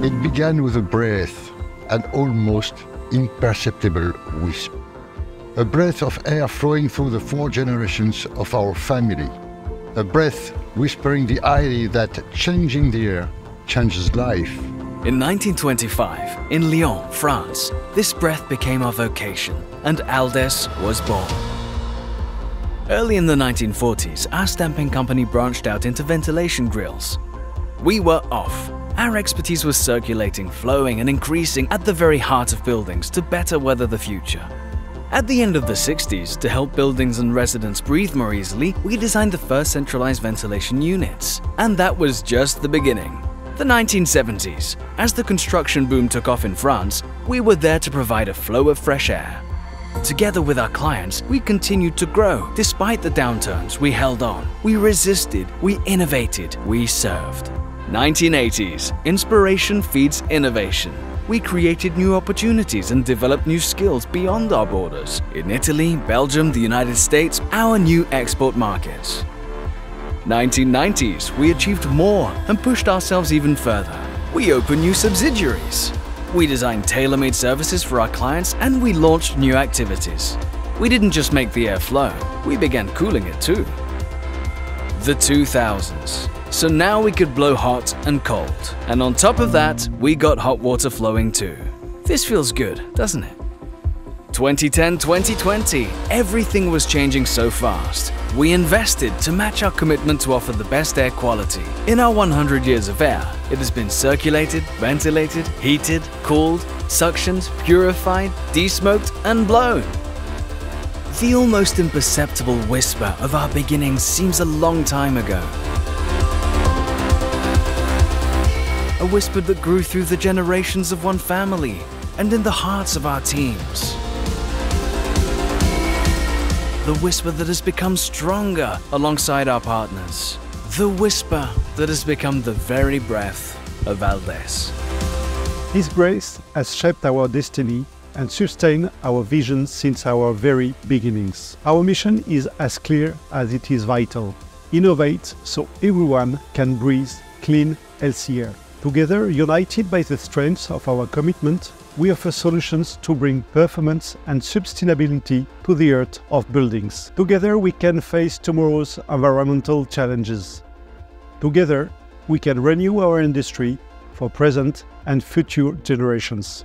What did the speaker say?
It began with a breath, an almost imperceptible whisper. A breath of air flowing through the 4 generations of our family. A breath whispering the idea that changing the air changes life. In 1925, in Lyon, France, this breath became our vocation, and Aldes was born. Early in the 1940s, our stamping company branched out into ventilation grills. We were off. Our expertise was circulating, flowing, and increasing at the very heart of buildings to better weather the future. At the end of the 60s, to help buildings and residents breathe more easily, we designed the first centralized ventilation units. And that was just the beginning. The 1970s. As the construction boom took off in France, we were there to provide a flow of fresh air. Together with our clients, we continued to grow. Despite the downturns, we held on. We resisted. We innovated. We served. 1980s. Inspiration feeds innovation. We created new opportunities and developed new skills beyond our borders. In Italy, Belgium, the United States, our new export markets. 1990s. We achieved more and pushed ourselves even further. We opened new subsidiaries. We designed tailor-made services for our clients and we launched new activities. We didn't just make the air flow, we began cooling it too. The 2000s. So now we could blow hot and cold. And on top of that, we got hot water flowing too. This feels good, doesn't it? 2010-2020, everything was changing so fast. We invested to match our commitment to offer the best air quality. In our 100 years of air, it has been circulated, ventilated, heated, cooled, suctioned, purified, desmoked, and blown. The almost imperceptible whisper of our beginnings seems a long time ago. A whisper that grew through the generations of one family and in the hearts of our teams. The whisper that has become stronger alongside our partners. The whisper that has become the very breath of Aldes. This breath has shaped our destiny and sustained our vision since our very beginnings. Our mission is as clear as it is vital. Innovate so everyone can breathe clean, healthy air. Together, united by the strength of our commitment, we offer solutions to bring performance and sustainability to the earth of buildings. Together, we can face tomorrow's environmental challenges. Together, we can renew our industry for present and future generations.